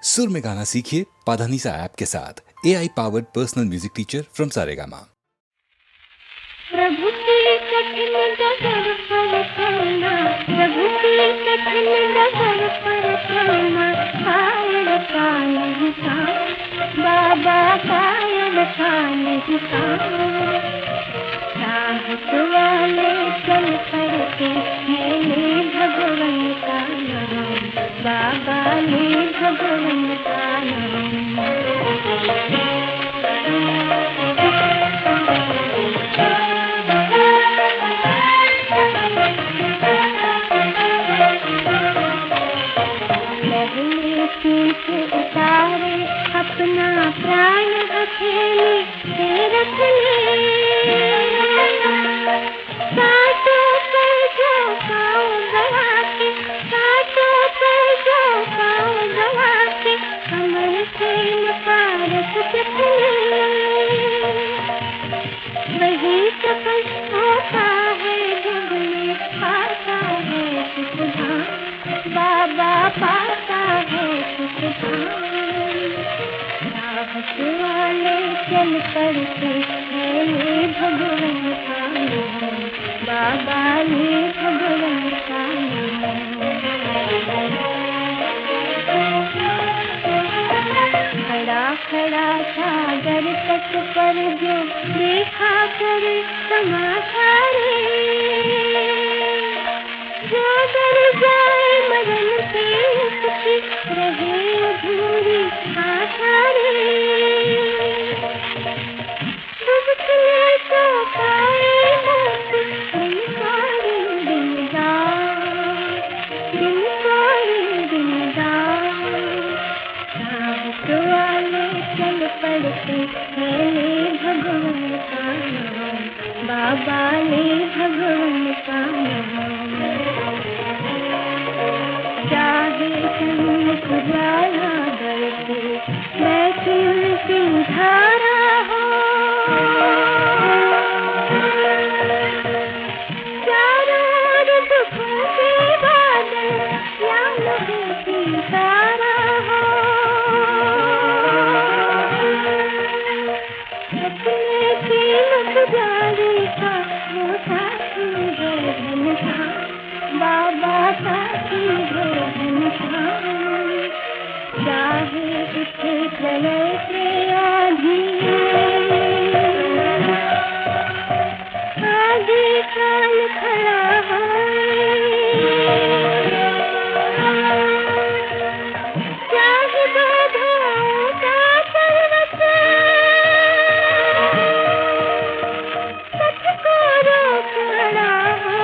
सुर में गाना सीखिए पाधानीसा ऐप के साथ। AI powered personal music teacher from Saregama. प्रभु की कठिन डगर पर चलना, प्रभु की कठिन डगर पर चलना, कायल का नहीं काम, बाबा कायल का नहीं काम। चाहत वाले चल पड़ते मेरे भगवान का नाम, बाबा ने भगवान का नाम। से उतारे अपना प्राण हथेली से रख ले, कांटों पर जो पाँव गवा के, कांटों पर जो पाँव गवा के, कमर से न पारस चले, वही सफल होता है जग में, पाता है सुख बाबा, पाता है सुख राहत वाले चल पड़ते हैं भगवान का नाम, बाबा ने भगवान का नाम। खड़ा खड़ा सागर तट पर जो देखा करे तमाशा रे, जो डर जाए मरण से उसकी रहे अधूरी आशा रे, डूबने तो पाए मौत दिन सारे दिनदार, दिन सारे दिनदार। राहत वाले चल पड़ते हैं भगवान का नाम, बाबा ने भगवान का नाम। चाहे सन्मुख ज्वाला बरसे, बैठी उल्टी धारा हो, चारों ओर दुखों के बादल या लहती तारा हो, अपने कीमत जारी का वो साथी है घनश्याम, बाबा साथी है घनश्याम। चाहे उठे प्रलय से आधी, आधी काल खड़ा है, चाहे बाधाओं का पर्वत पथ को रोक खड़ा है,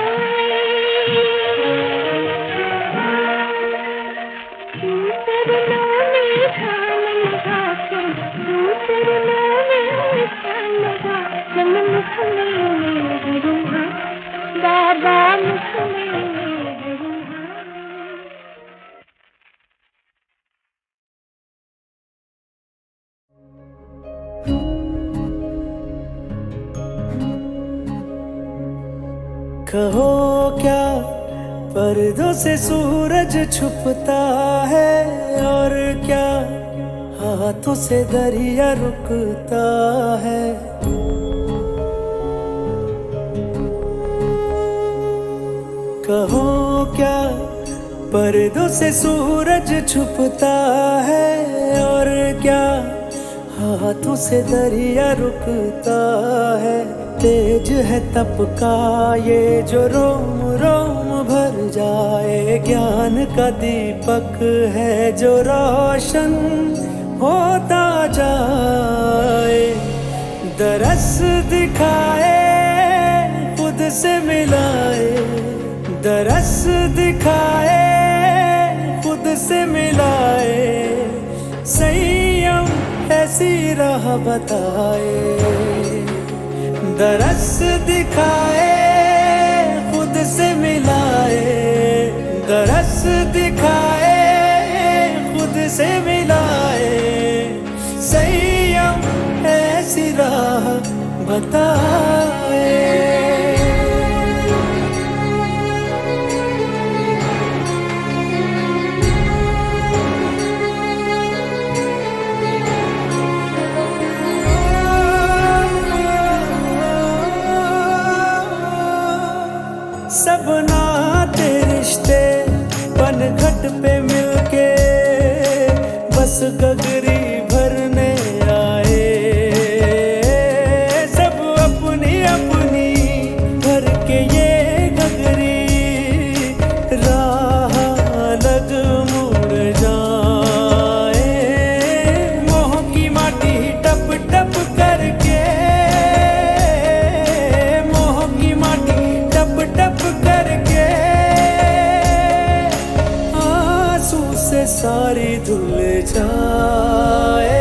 बाबा मुख में कहो क्या पर्दों से सूरज छुपता है, और क्या हाथों से दरिया रुकता है। कहो क्या पर्दों से सूरज छुपता है, और क्या हाथों से दरिया रुकता है। तेज है तप का ये जो रोम रोम भर जाए, ज्ञान का दीपक है जो रोशन होता जाए। दरस दिखाए खुद से मिलाए, दरस दिखाए खुद से मिलाए, संयम ऐसी राह बताए। दरस दिखाए खुद से मिलाए, दरस दिखाए खुद से मिलाए, संयम ऐसी राह बताए। गगरी भरने आए, सब अपनी अपनी भर के ये गगरी राह अलग मुड़ जाए। मोह की माटी टप टप करके, मोह की माटी टप टप करके आंसू से सारी धुल जाए।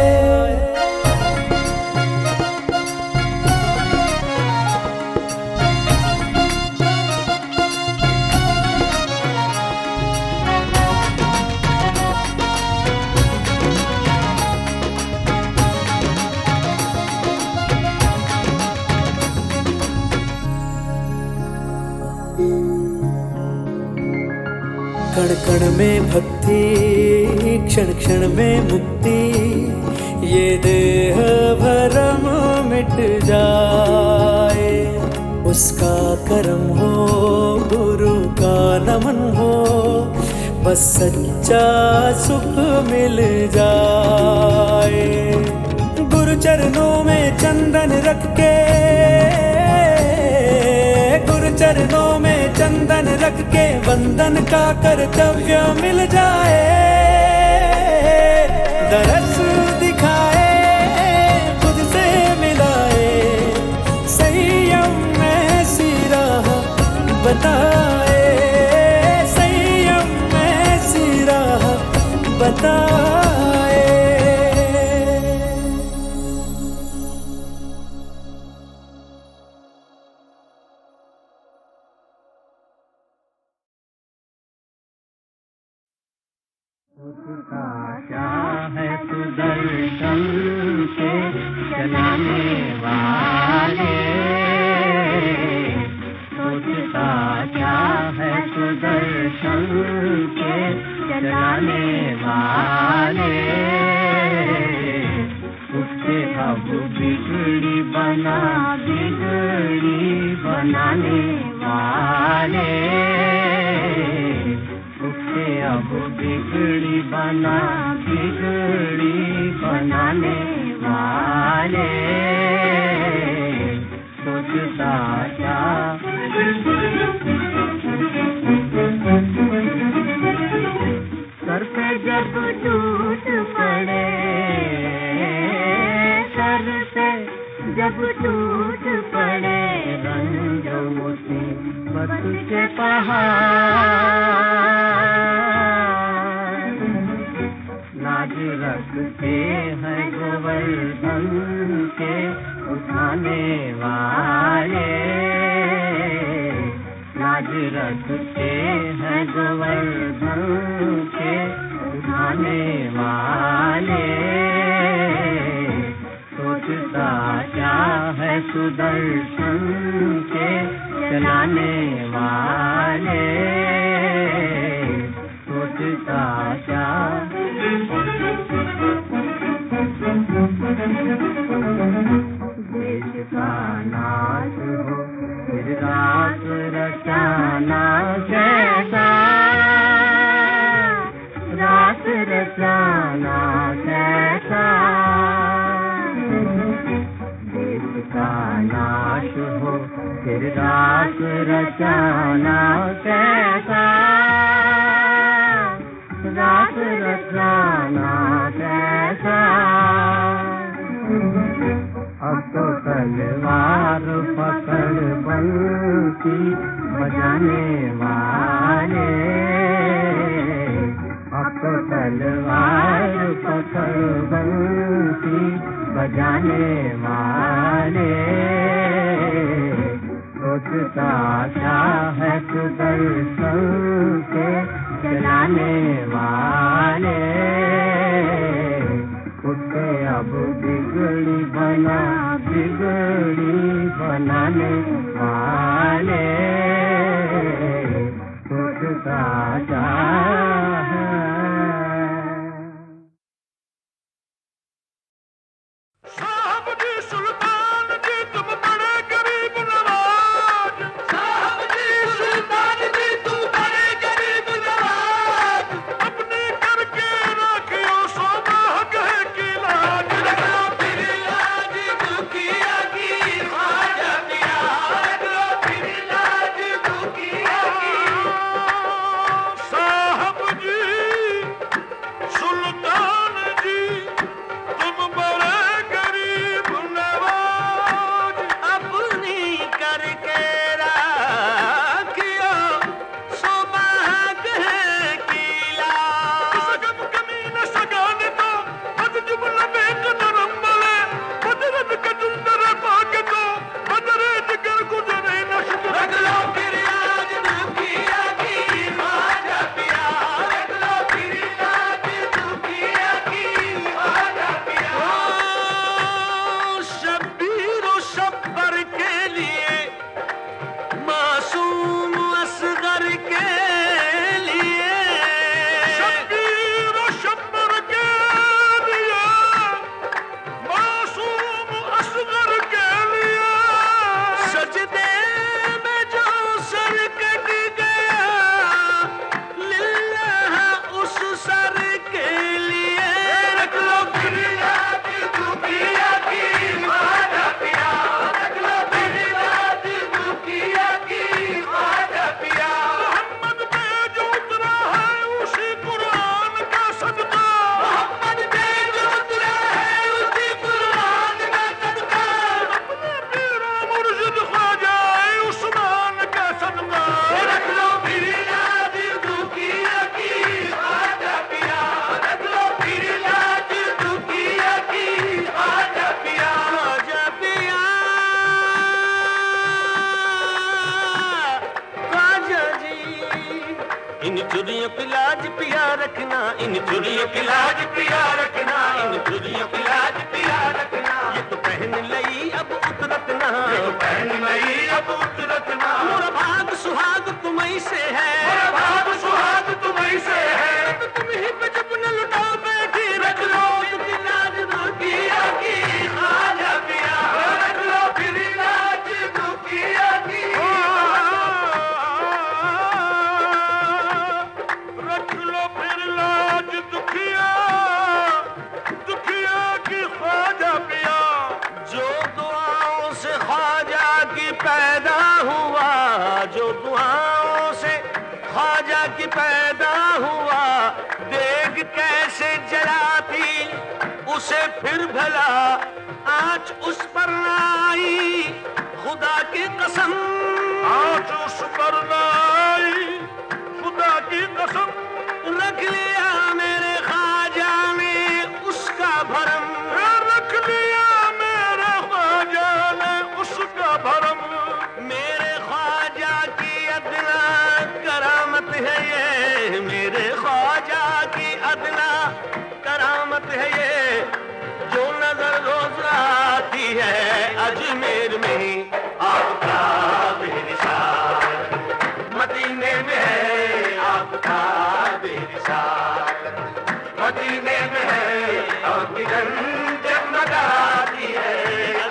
कण कण में भक्ति, क्षण क्षण में मुक्ति, ये देह भरम मिट जाए। उसका करम हो, गुरु का नमन हो, बस सच्चा सुख मिल जाए। गुरु चरणों में चंदन रख के, गुरु चरणों में चंदन रख के वंदन का कर्तव्य मिल जाए। दरस दिखाए, खुद से मिलाए, संयम में सी राह बताए, संयम में सी राह बताए। उसका क्या है सुदर्शन के चलाने वाले, उसका क्या है सुदर्शन के चलाने वाले। उससे अब बिगड़ी बना, बिगड़ी बनाने वाले, उससे अब बिगड़ी बना, बिगड़ी बनाने वाले। सोचता क्या सर पे जब टूट पड़े, सर पे जब टूट पड़े रंजो मुसीबत के पहाड़, लाज रखते हैं गोवर्धन के उठाने वाले, लाज रखते हैं गोवर्धन के उठाने वाले। सोचता क्या है सुदर्शन के चलाने वाले, सोचता क्या देश का नाश हो फिर रात रचाना कैसा, रात रचाना कैसा। देश का नाश हो फिर रात रचाना कैसा, रात रचाना कैसा। अब तो तलवार पकड़ बंसी बजाने वाले, अब तो तलवार पकड़ बंसी बजाने वाले। सोचता क्या है सुदर्शन के चलाने वाले, उससे अब बिगड़ी बना, बिगड़ी बनाने वाले। सोचता क्या है साहब जी सुल्तान जी तुम बड़े गरीब नवाज, साहब जी सुल्तान जी तुम बड़े गरीब नवाज। अपने घर के चुरियों की लाज पिया रखना, इन चुरियों की लाज पिया रखना, इन चुरियों की लाज पिया रखना। ये तो पहन लई अब उतरत ना, ये तो पहन लई अब उतरत ना। मोरा भाग सुहाग तुम्हीं से है, मोरा भाग सुहाग तुम्हीं से है। तो तुम ही पे जब न लुटा बैठी रख लो की लाज दुखिया की, खाजा पिया रख लो फिर लाज दुखिया की। रख लो फिर लाज दुखिया, दुखिया की ख्वाजा पिया। जो दुआओं से ख्वाजा की पैदा हुआ, जो दुआओं से ख्वाजा की पैदा हुआ, देख कैसे जलाती उसे फिर भला आँच उस पर न आई, खुदा की कसम आँच उस पर न आई, खुदा की कसम। रख लिया मेरे ख्वाजा ने उसका भरम, रख लिया मेरे ख्वाजा ने उसका भरम। मेरे ख्वाजा की अदना करामत है ये, मेरे ख्वाजा की अदना करामत है ये। जो नजर रोज आती है अजमेर में आपका बेनिशान, मदीने में है आपका बेनिशान, मदीने में है और किरण जगमगाती है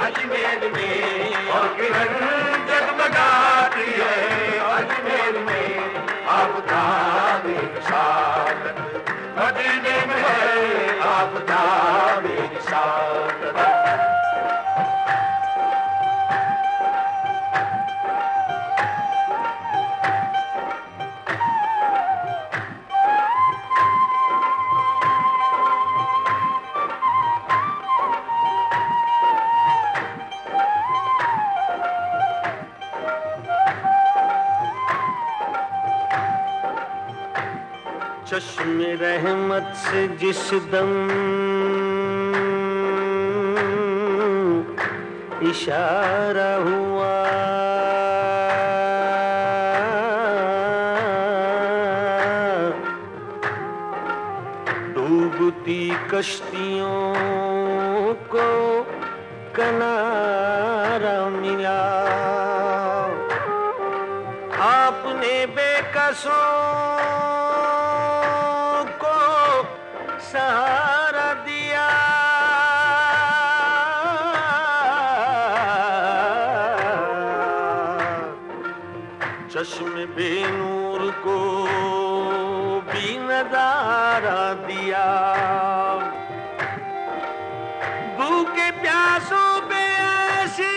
अजमेर में, और किरण जगमगाती है अजमेर में आपका बेनिशान, मदीने में है आपका बेनिशान। चश्मे रहमत से जिस दम इशारा हुआ, डूबती कश्तियों को किनारा मिला। आपने बेकसों सहारा दिया, चश्मे बेनूर को भी नजारा दिया। भूखे प्यासों पे ऐसी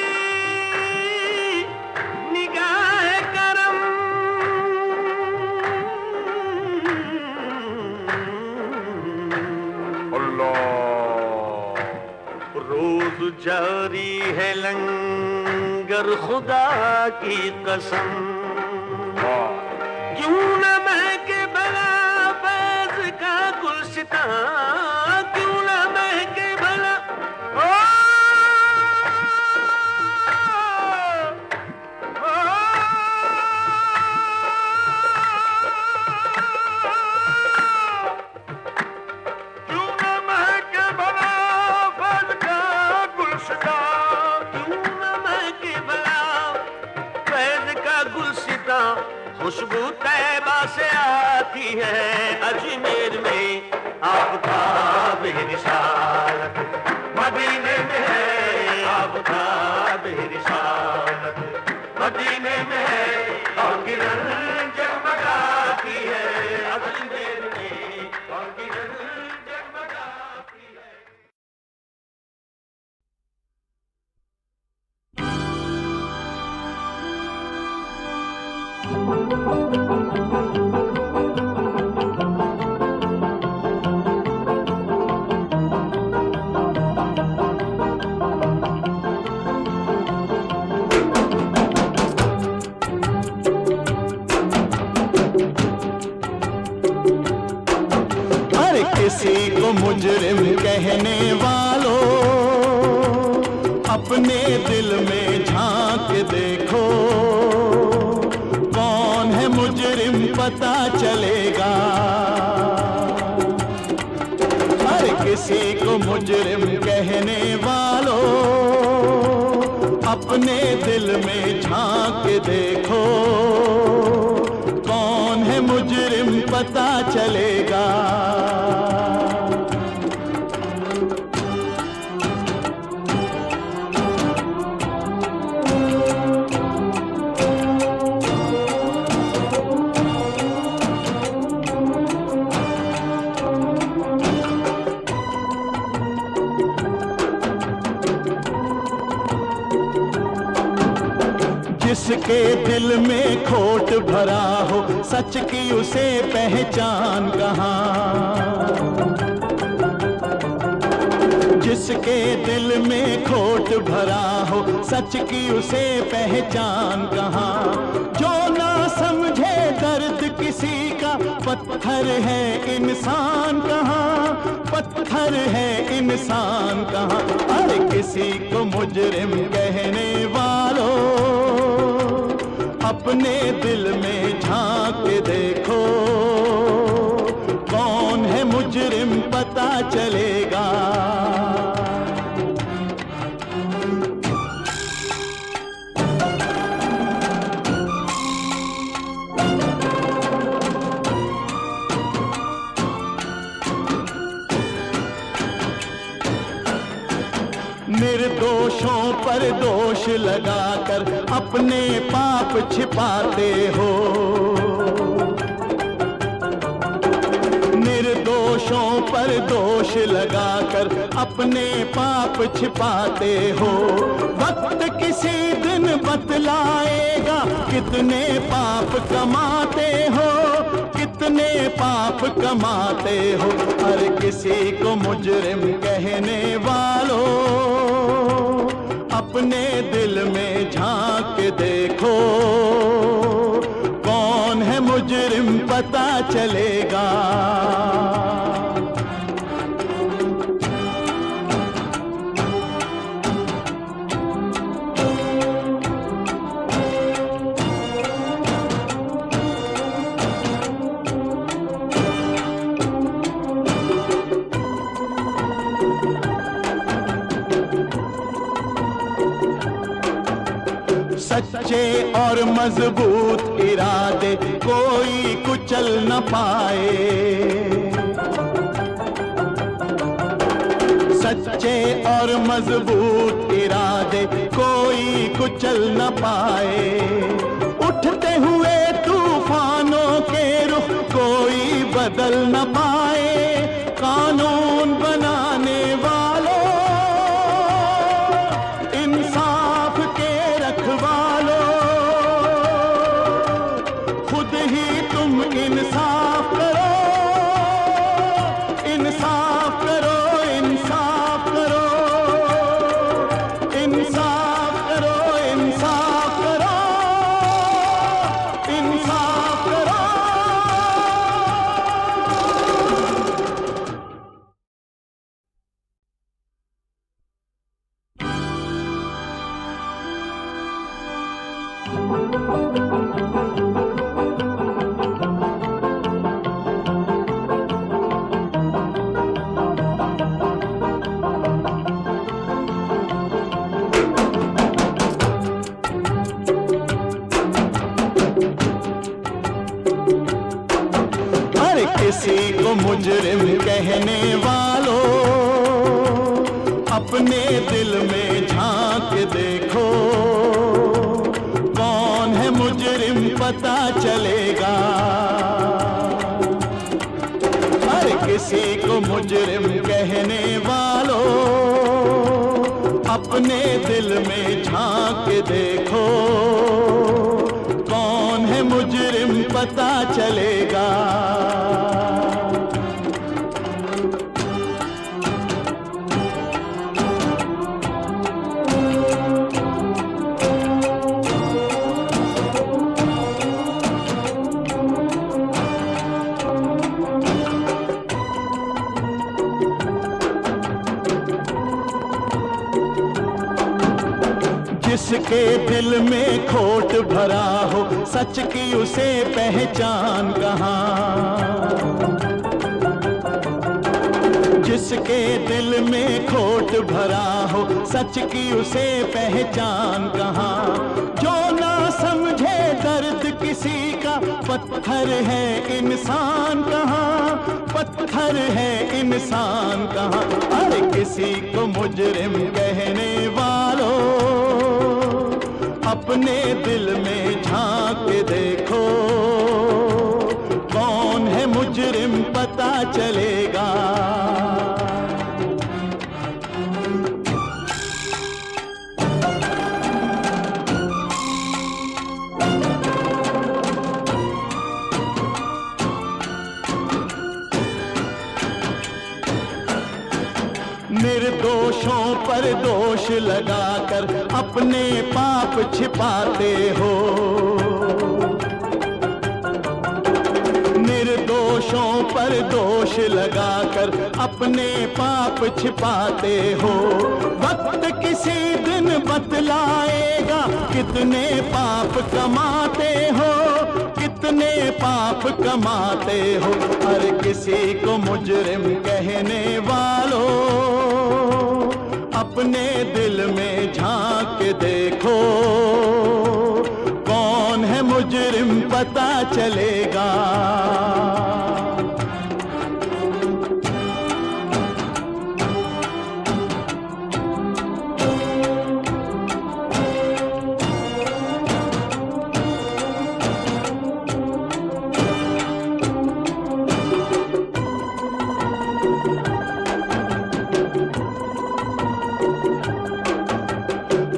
निगाह करम, रोज जारी है लंगर खुदा की कसम। क्यों न महके भला फैज़ का गुलसितां, क्यों न महके भला खुशबू तैबा से आती है अजमेर में आपका बेनिशान, मदीने में है आपका बेनिशान, मदीने में है और किरण जगमगाती है अजमेर में, और किरण जगमगाती है। किसी को मुजरिम कहने वालों, अपने दिल में झांक देखो, कौन है मुजरिम पता चलेगा। किसी को मुजरिम कहने वालों, अपने दिल में झांक के देखो, कौन है मुजरिम पता चलेगा। जिसके दिल में खोट भरा हो, सच की उसे पहचान कहाँ। जिसके दिल में खोट भरा हो, सच की उसे पहचान कहाँ। जो ना समझे दर्द किसी का, पत्थर है इंसान कहाँ, पत्थर है इंसान कहाँ। अरे किसी को मुजरिम कहने वालों, अपने दिल में झांक के देखो, कौन है मुजरिम पता चलेगा। निर्दोषों पर दोष लगाकर अपने पाप छिपाते हो। निर्दोषों पर दोष लगाकर अपने पाप छिपाते हो। वक्त किसी दिन बतलाएगा कितने पाप कमाते हो, कितने पाप कमाते हो। हर किसी को मुजरिम कहने वालों, अपने दिल में झांक के देखो, कौन है मुजरिम पता चलेगा। सच्चे और मजबूत इरादे कोई कुचल न पाए। सच्चे और मजबूत इरादे कोई कुचल न पाए। उठते हुए तूफानों के रुख कोई बदल न पाए। कानून बनाने वालों, इंसाफ के रखवालों, खुद ही तुम इंसाफ करो, इंसाफ करो, इंसाफ करो, इंसाफ करो, इंसाफ करो, इंसाफ करो। अरे किसी को मुजरिम कहने वालों, अपने दिल में झांक के देखो, कौन है मुजरिम पता चलेगा। अरे किसी को मुजरिम कहने वालों, अपने दिल में झांक के देखो, कौन है मुजरिम पता चलेगा। जिसके दिल में खोट भरा हो, सच की उसे पहचान कहाँ। जिसके दिल में खोट भरा हो, सच की उसे पहचान कहाँ। जो ना समझे दर्द किसी का, पत्थर है इंसान कहाँ, पत्थर है इंसान कहाँ। अरे किसी को मुजरिम कहने वालों, अपने दिल में झांक के देखो, कौन है मुजरिम पता चलेगा। निर्दोषों पर दोष लगाकर अपने पाप छिपाते हो, निर्दोषों पर दोष लगाकर अपने पाप छिपाते हो। वक्त किसी दिन बतलाएगा कितने पाप कमाते हो, कितने पाप कमाते हो। हर किसी को मुजरिम कहने वालों, अपने दिल में झांक के देखो, कौन है मुजरिम पता चलेगा।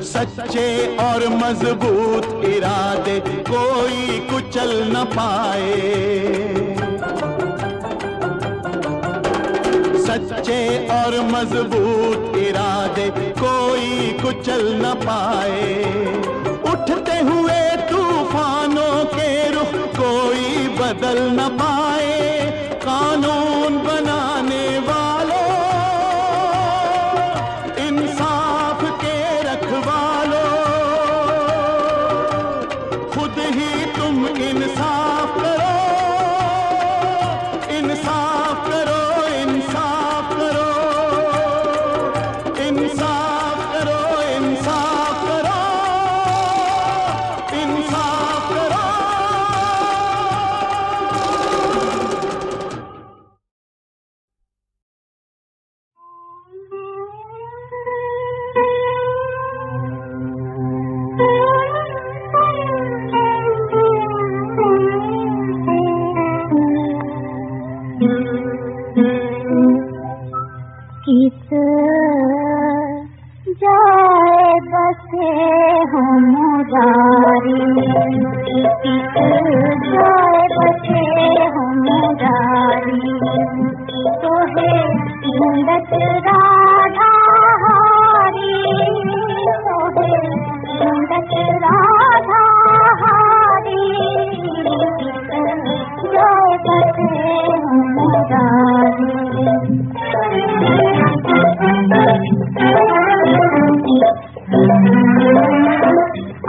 सच्चे और मजबूत इरादे कोई कुचल न पाए, सच्चे और मजबूत इरादे कोई कुचल न पाए। उठते हुए तूफानों के रुख कोई बदल न पाए। कानून बनाने वालों, इंसाफ के रखवालों, खुद ही तुम इंसाफ करो, इंसाफ करो, इंसाफ करो, इंसाफ करो, इंसाफ करो, इंसाफ करो। किस जाए बसे हो मुरारी, किस जाए बसे हो मुरारी। तो है ढूंढत राधा हारी, तो है ढूंढत राधा हारी। किस जाए बसे हो मुरारी।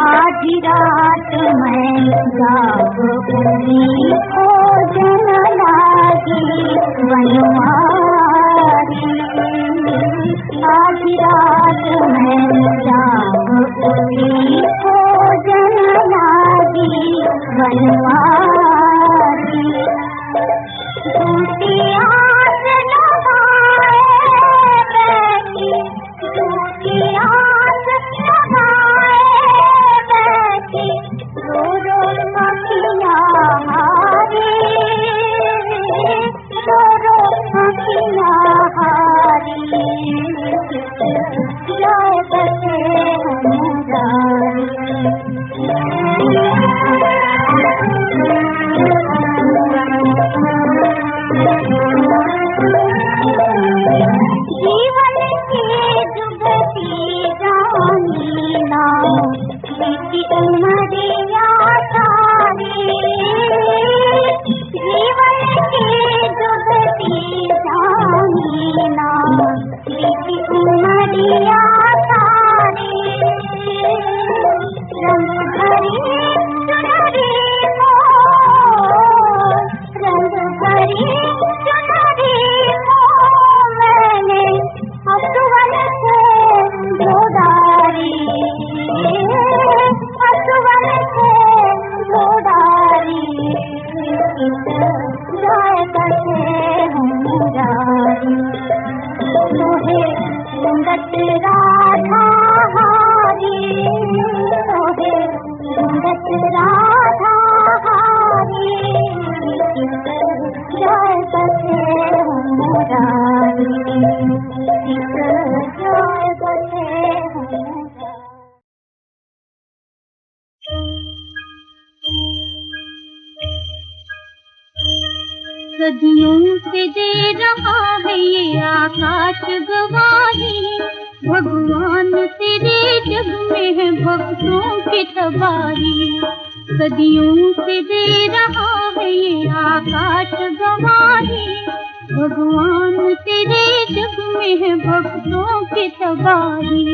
आज रात मैं जागूंगी, खोजन लागी वनवारी। आज रात मैं जागूंगी, खोजन लागी वनवारी। झूठी आस लगाए बैठी, झूठी आस लगाए बैठी। रो रो अखियाँ हारी, रो रो अखियाँ हारी। जाए बसे मुरारी। रंगत राधा हारी सोहे रंगत राधा हारी जय बसे मुरारी जय बसे सदियों से दे रहा है ये आकाश गवाही भगवान तेरे जग में है भक्तों की तबाही सदियों से दे रहा है ये आकाश गवाही भगवान तेरे जग में है भक्तों की तबाही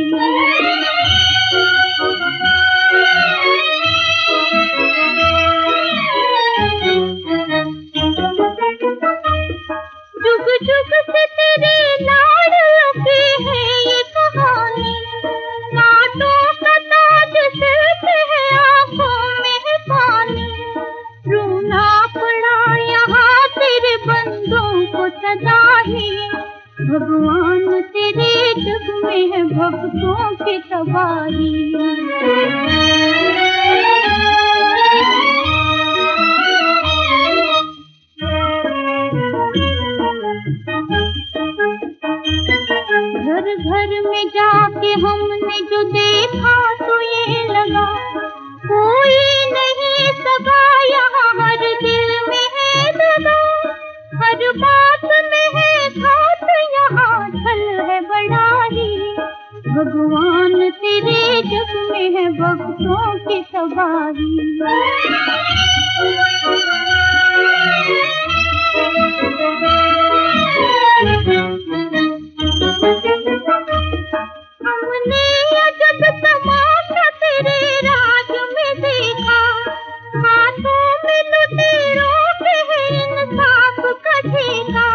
जुग जुग से तेरे लाड लगे है ये कहानी कांटों का ताज सिर पे है आंखों में है पानी रूना पड़ा यहाँ तेरे बंदों को सदा ही भगवान तेरे जग में है भक्तों की तबाही घर घर में जाके हमने जो देखा तो ये लगा कोई नहीं सगा यहाँ हर दिल में है दगा हर बात में है खास यहाँ छल है बड़ा ही भगवान तेरे जग में है भक्तों की तबाही हमने अजब तमाशा तेरे राज में देखा हाथों में लुटेरों के है इंसाफ का ठेका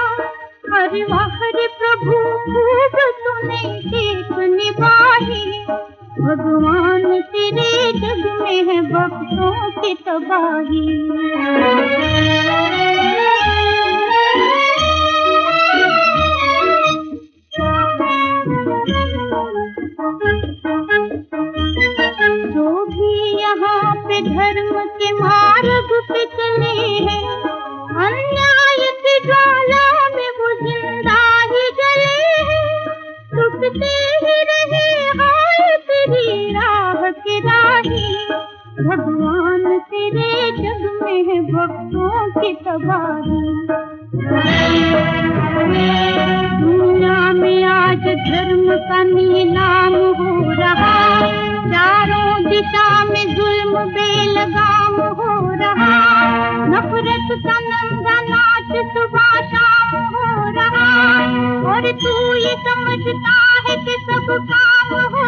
हरे वाह रे प्रभु खूब तूने देख निभाई भगवान तेरे जग में है भक्तों की तबाही जो भी यहाँ पे धर्म के मार्ग पे चले हैं अन्याय की ज्वाला में वो जिंदा ही जले हैं टूटते ही रहे हाय तेरी राह के राही भगवान तेरे जग में है भक्तों की तबाही दुनिया में आज धर्म का नीलाम हो रहा चारों दिशा में जुल्म बेलगाम हो रहा नफरत का नंगा नाच सुबह शाम हो रहा और तू ये समझता है कि सब काम हो